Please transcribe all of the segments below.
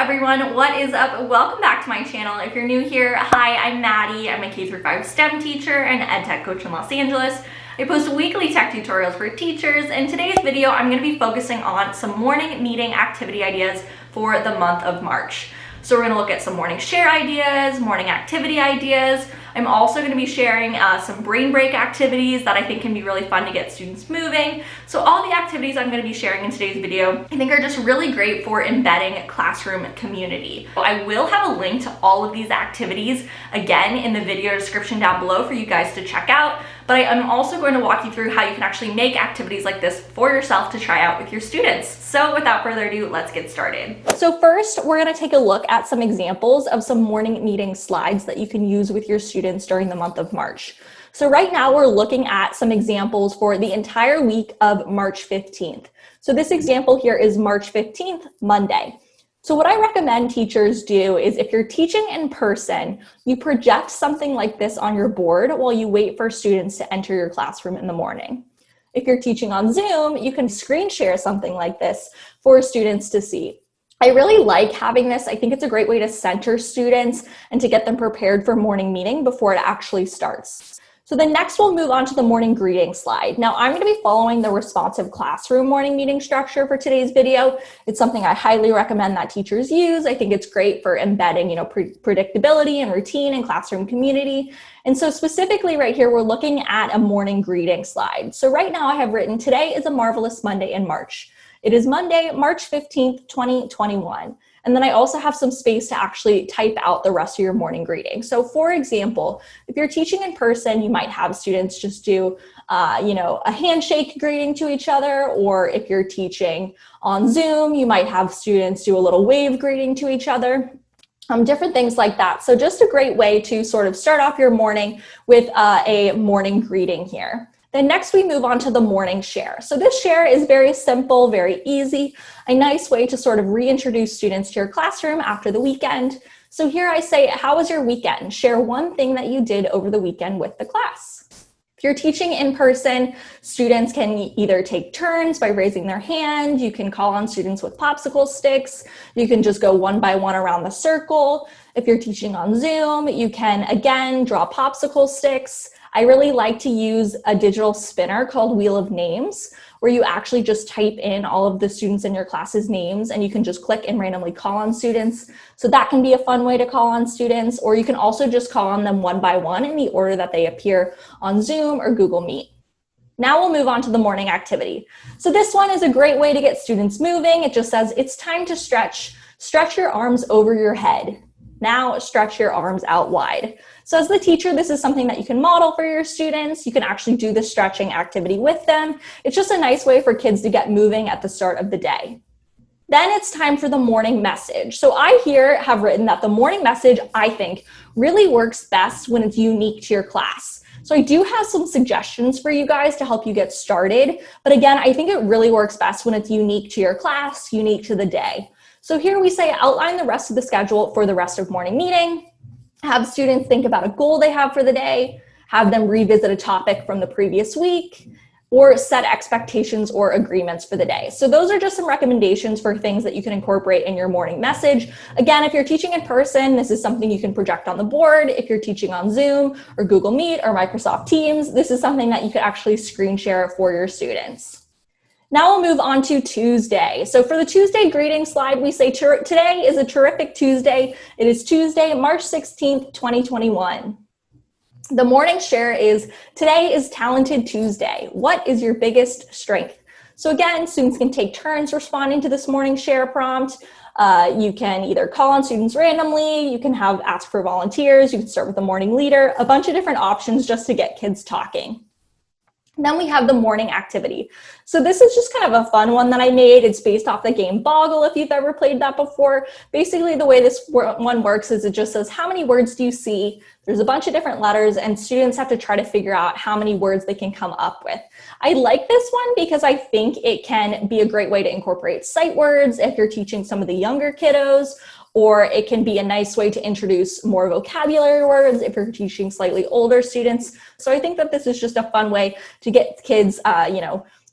everyone, what is up? Welcome back to my channel. If you're new here, hi, I'm Maddie. I'm a K-5 STEM teacher and ed tech coach in Los Angeles. I post weekly tech tutorials for teachers. In today's video, I'm going to be focusing on some morning meeting activity ideas for the month of March. So we're going to look at some morning share ideas, morning activity ideas. I'm also going to be sharing some brain break activities that I think can be really fun to get students moving. So all the activities I'm going to be sharing in today's video, I think are just really great for embedding classroom community. I will have a link to all of these activities again in the video description down below for you guys to check out. But I'm also going to walk you through how you can actually make activities like this for yourself to try out with your students. So without further ado, let's get started. So first, we're going to take a look at some examples of some morning meeting slides that you can use with your students during the month of March. So right now we're looking at some examples for the entire week of March 15th. So this example here is March 15th, Monday. So what I recommend teachers do is if you're teaching in person, you project something like this on your board while you wait for students to enter your classroom in the morning. If you're teaching on Zoom, you can screen share something like this for students to see. I really like having this. I think it's a great way to center students and to get them prepared for morning meeting before it actually starts. So then next we'll move on to the morning greeting slide. Now I'm going to be following the responsive classroom morning meeting structure for today's video. It's something I highly recommend that teachers use. I think it's great for embedding, predictability and routine in classroom community. And so specifically right here, we're looking at a morning greeting slide. So right now I have written, today is a marvelous Monday in March. It is Monday, March 15th, 2021. And then I also have some space to actually type out the rest of your morning greeting. So for example, if you're teaching in person, you might have students just do, a handshake greeting to each other. Or if you're teaching on Zoom, you might have students do a little wave greeting to each other. Different things like that. So just a great way to sort of start off your morning with a morning greeting here. Then next we move on to the morning share. So this share is very simple, very easy, a nice way to sort of reintroduce students to your classroom after the weekend. So here I say, how was your weekend? Share one thing that you did over the weekend with the class. If you're teaching in person, students can either take turns by raising their hand, you can call on students with popsicle sticks, you can just go one by one around the circle. If you're teaching on Zoom, you can again draw popsicle sticks. I really like to use a digital spinner called Wheel of Names, where you actually just type in all of the students in your class's names and you can just click and randomly call on students. So that can be a fun way to call on students, or you can also just call on them one by one in the order that they appear on Zoom or Google Meet. Now we'll move on to the morning activity. So this one is a great way to get students moving. It just says, it's time to stretch. Stretch your arms over your head. Now stretch your arms out wide. So as the teacher, this is something that you can model for your students. You can actually do the stretching activity with them. It's just a nice way for kids to get moving at the start of the day. Then it's time for the morning message. So I here have written that the morning message, I think, really works best when it's unique to your class. So I do have some suggestions for you guys to help you get started. But again, I think it really works best when it's unique to your class, unique to the day. So here we say, outline the rest of the schedule for the rest of morning meeting. Have students think about a goal they have for the day, have them revisit a topic from the previous week, or set expectations or agreements for the day. So those are just some recommendations for things that you can incorporate in your morning message. Again, if you're teaching in person, this is something you can project on the board. If you're teaching on Zoom or Google Meet or Microsoft Teams, this is something that you could actually screen share for your students. Now we'll move on to Tuesday. So for the Tuesday greeting slide, we say today is a terrific Tuesday. It is Tuesday, March 16th, 2021. The morning share is, today is Talented Tuesday. What is your biggest strength? So again, students can take turns responding to this morning share prompt. You can either call on students randomly, you can ask for volunteers, you can start with the morning leader, a bunch of different options just to get kids talking. Then we have the morning activity. So this is just kind of a fun one that I made. It's based off the game Boggle, if you've ever played that before. Basically, the way this one works is it just says, how many words do you see? There's a bunch of different letters, and students have to try to figure out how many words they can come up with. I like this one because I think it can be a great way to incorporate sight words if you're teaching some of the younger kiddos, or it can be a nice way to introduce more vocabulary words if you're teaching slightly older students. So I think that this is just a fun way to get kids,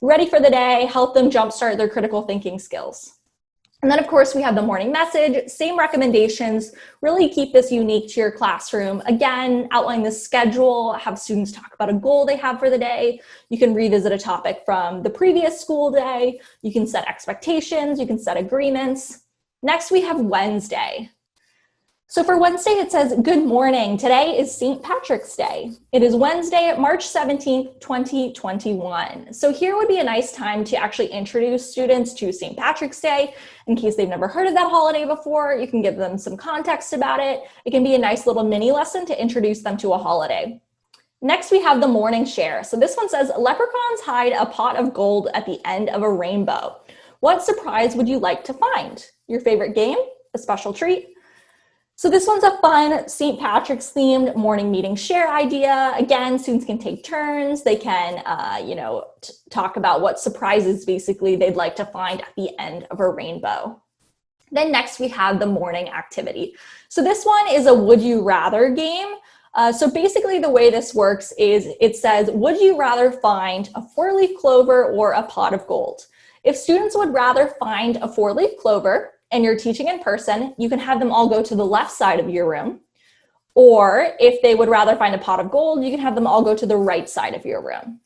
ready for the day, help them jumpstart their critical thinking skills. And then of course we have the morning message, same recommendations, really keep this unique to your classroom. Again, outline the schedule, have students talk about a goal they have for the day. You can revisit a topic from the previous school day. You can set expectations, you can set agreements. Next we have Wednesday. So for Wednesday, it says, good morning. Today is St. Patrick's Day. It is Wednesday, March 17th, 2021. So here would be a nice time to actually introduce students to St. Patrick's Day. In case they've never heard of that holiday before, you can give them some context about it. It can be a nice little mini lesson to introduce them to a holiday. Next, we have the morning share. So this one says, leprechauns hide a pot of gold at the end of a rainbow. What surprise would you like to find? Your favorite game? A special treat? So this one's a fun St. Patrick's themed morning meeting share idea. Again, students can take turns. They can, talk about what surprises basically they'd like to find at the end of a rainbow. Then next we have the morning activity. So this one is a would you rather game. So basically the way this works is it says, would you rather find a 4-leaf clover or a pot of gold? If students would rather find a 4-leaf clover, and you're teaching in person, you can have them all go to the left side of your room. Or if they would rather find a pot of gold, you can have them all go to the right side of your room.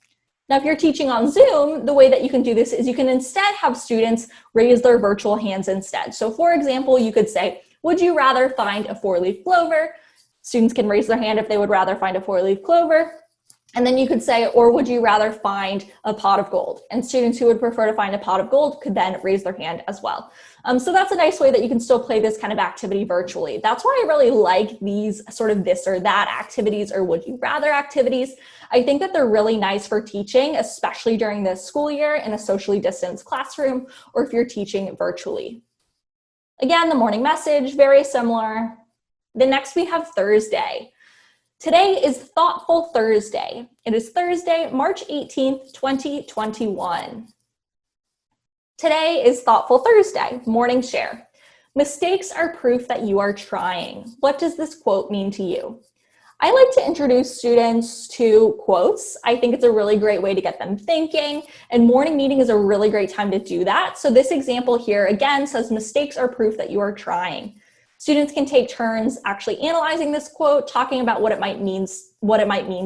Now, if you're teaching on Zoom, the way that you can do this is you can instead have students raise their virtual hands instead. So for example, you could say, would you rather find a 4-leaf clover? Students can raise their hand if they would rather find a 4-leaf clover. And then you could say, or would you rather find a pot of gold? And students who would prefer to find a pot of gold could then raise their hand as well. So that's a nice way that you can still play this kind of activity virtually. That's why I really like these sort of this or that activities or would you rather activities. I think that they're really nice for teaching, especially during the school year in a socially distanced classroom, or if you're teaching virtually. Again, the morning message, very similar. Then next we have Thursday. Today is Thoughtful Thursday. It is Thursday, March 18th, 2021. Today is Thoughtful Thursday, morning share. Mistakes are proof that you are trying. What does this quote mean to you? I like to introduce students to quotes. I think it's a really great way to get them thinking, and morning meeting is a really great time to do that. So this example here, again, says mistakes are proof that you are trying. Students can take turns actually analyzing this quote, talking about what it might mean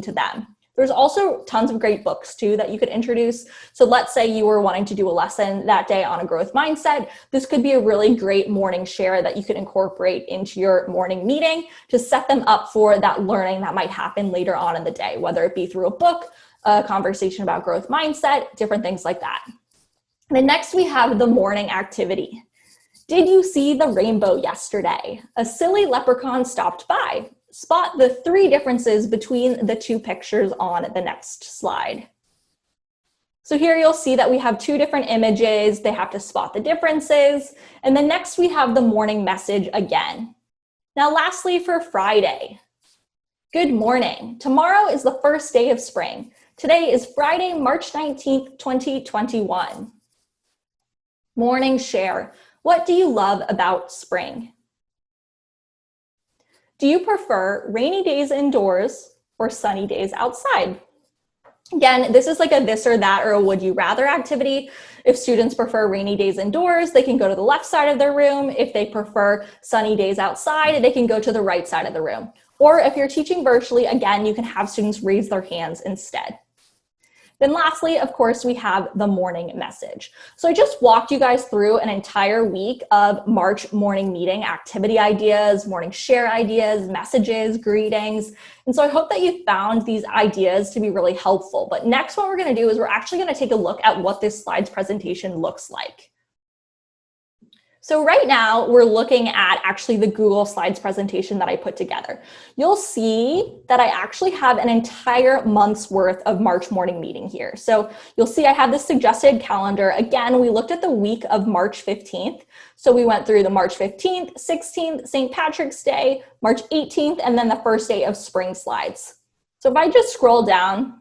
to them. There's also tons of great books too that you could introduce. So let's say you were wanting to do a lesson that day on a growth mindset. This could be a really great morning share that you could incorporate into your morning meeting to set them up for that learning that might happen later on in the day, whether it be through a book, a conversation about growth mindset, different things like that. And then next we have the morning activity. Did you see the rainbow yesterday? A silly leprechaun stopped by. Spot the 3 differences between the 2 pictures on the next slide. So here you'll see that we have 2 different images. They have to spot the differences. And then next we have the morning message again. Now lastly for Friday. Good morning. Tomorrow is the first day of spring. Today is Friday, March 19th, 2021. Morning share. What do you love about spring? Do you prefer rainy days indoors or sunny days outside? Again, this is like a this or that or a would you rather activity. If students prefer rainy days indoors, they can go to the left side of their room. If they prefer sunny days outside, they can go to the right side of the room. Or if you're teaching virtually, again, you can have students raise their hands instead. Then lastly, of course, we have the morning message. So I just walked you guys through an entire week of March morning meeting activity ideas, morning share ideas, messages, greetings. And so I hope that you found these ideas to be really helpful. But next, what we're going to do is we're actually going to take a look at what this slides presentation looks like. So right now we're looking at actually the Google Slides presentation that I put together. You'll see that I actually have an entire month's worth of March morning meeting here. So you'll see I have this suggested calendar. Again, we looked at the week of March 15th. So we went through the March 15th, 16th, St. Patrick's Day, March 18th, and then the first day of spring slides. So if I just scroll down,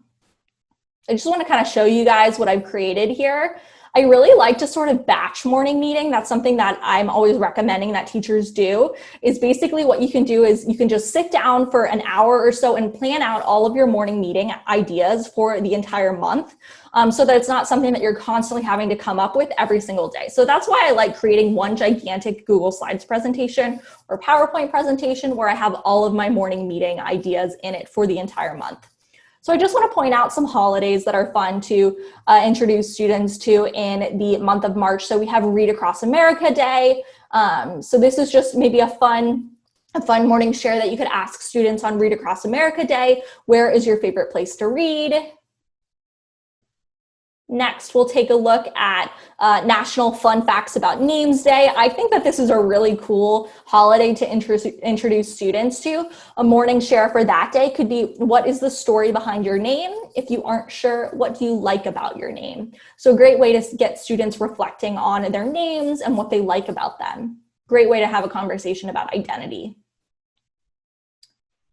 I just want to kind of show you guys what I've created here. I really like to sort of batch morning meeting. That's something that I'm always recommending that teachers do. Is basically what you can do is you can just sit down for an hour or so and plan out all of your morning meeting ideas for the entire month, so that it's not something that you're constantly having to come up with every single day. So that's why I like creating one gigantic Google Slides presentation or PowerPoint presentation where I have all of my morning meeting ideas in it for the entire month. So I just want to point out some holidays that are fun to introduce students to in the month of March. So we have Read Across America Day. So this is just maybe a fun morning share that you could ask students on Read Across America Day. Where is your favorite place to read? Next, we'll take a look at National Fun Facts About Names Day. I think that this is a really cool holiday to introduce students to. A morning share for that day could be, what is the story behind your name? If you aren't sure, what do you like about your name? So a great way to get students reflecting on their names and what they like about them. Great way to have a conversation about identity.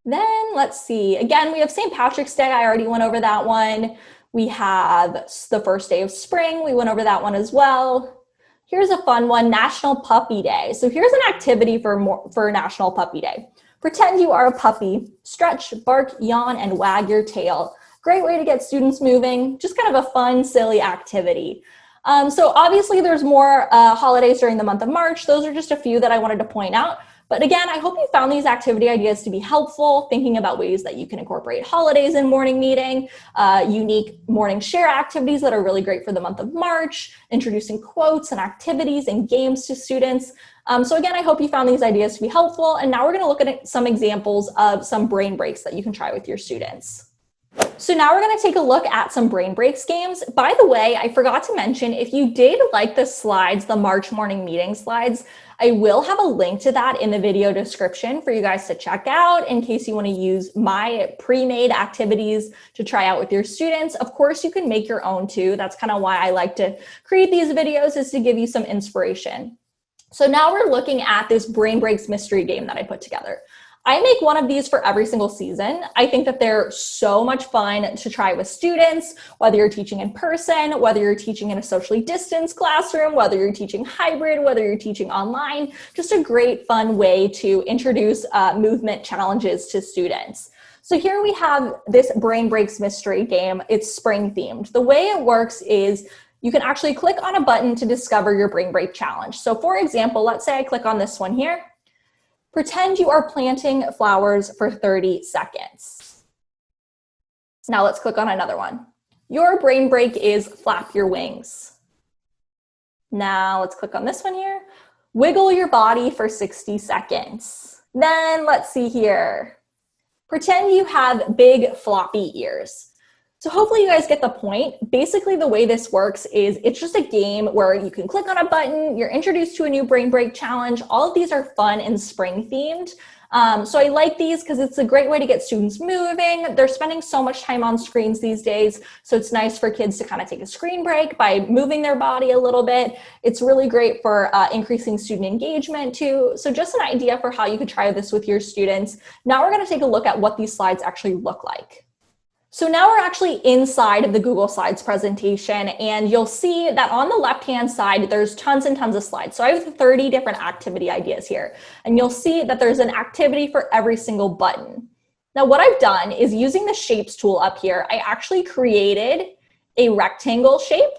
Then let's see, again, we have St. Patrick's Day. I already went over that one. We have the first day of spring. We went over that one as well. Here's a fun one, National Puppy Day. So here's an activity for National Puppy Day. Pretend you are a puppy, stretch, bark, yawn, and wag your tail. Great way to get students moving, just kind of a fun, silly activity. So obviously there's more holidays during the month of March. Those are just a few that I wanted to point out. But again, I hope you found these activity ideas to be helpful, thinking about ways that you can incorporate holidays in morning meeting, unique morning share activities that are really great for the month of March, introducing quotes and activities and games to students. So again, I hope you found these ideas to be helpful. And now we're going to look at some examples of some brain breaks that you can try with your students. So now we're going to take a look at some brain breaks games. By the way, I forgot to mention, if you did like the slides, the March morning meeting slides, I will have a link to that in the video description for you guys to check out in case you want to use my pre-made activities to try out with your students. Of course, you can make your own too. That's kind of why I like to create these videos, is to give you some inspiration. So now we're looking at this brain breaks mystery game that I put together. I make one of these for every single season. I think that they're so much fun to try with students, whether you're teaching in person, whether you're teaching in a socially distanced classroom, whether you're teaching hybrid, whether you're teaching online. Just a great fun way to introduce movement challenges to students. So here we have this Brain Breaks mystery game. It's spring themed. The way it works is you can actually click on a button to discover your brain break challenge. So for example, let's say I click on this one here. Pretend you are planting flowers for 30 seconds. Now let's click on another one. Your brain break is flap your wings. Now let's click on this one here. Wiggle your body for 60 seconds. Then let's see here. Pretend you have big floppy ears. So hopefully you guys get the point. Basically, the way this works is it's just a game where you can click on a button, you're introduced to a new brain break challenge. All of these are fun and spring themed. So I like these because it's a great way to get students moving. They're spending so much time on screens these days. So it's nice for kids to kind of take a screen break by moving their body a little bit. It's really great for increasing student engagement too. So just an idea for how you could try this with your students. Now we're going to take a look at what these slides actually look like. So now we're actually inside of the Google Slides presentation, and you'll see that on the left-hand side, there's tons and tons of slides. So I have 30 different activity ideas here, and you'll see that there's an activity for every single button. Now what I've done is, using the shapes tool up here, I actually created a rectangle shape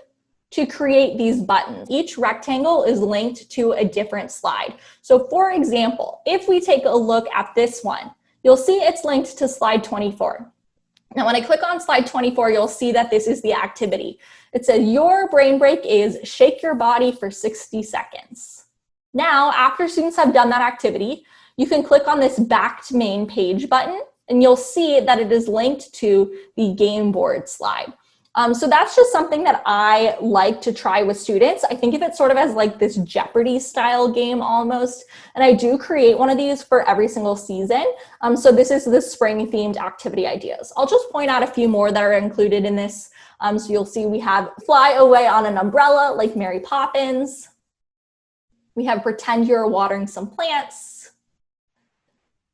to create these buttons. Each rectangle is linked to a different slide. So for example, if we take a look at this one, you'll see it's linked to slide 24. Now, when I click on slide 24, you'll see that this is the activity. It says your brain break is shake your body for 60 seconds. Now, after students have done that activity, you can click on this back to main page button, and you'll see that it is linked to the game board slide. So that's just something that I like to try with students. I think of it sort of as like this Jeopardy style game almost. And I do create one of these for every single season. So this is the spring themed activity ideas. I'll just point out a few more that are included in this. So you'll see we have fly away on an umbrella like Mary Poppins. We have pretend you're watering some plants.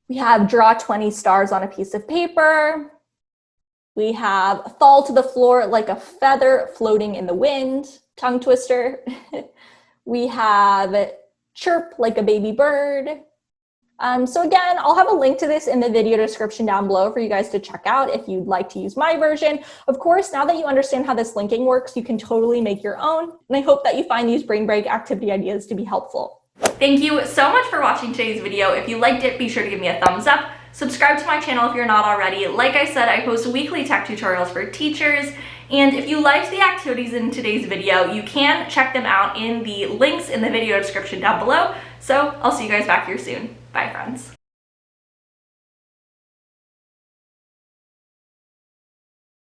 We have draw 20 stars on a piece of paper. We have fall to the floor like a feather floating in the wind, tongue twister. We have chirp like a baby bird. So again, I'll have a link to this in the video description down below for you guys to check out if you'd like to use my version. Of course, now that you understand how this linking works, you can totally make your own. And I hope that you find these brain break activity ideas to be helpful. Thank you so much for watching today's video. If you liked it, be sure to give me a thumbs up. Subscribe to my channel if you're not already. Like I said, I post weekly tech tutorials for teachers. And if you liked the activities in today's video, you can check them out in the links in the video description down below. So I'll see you guys back here soon. Bye, friends.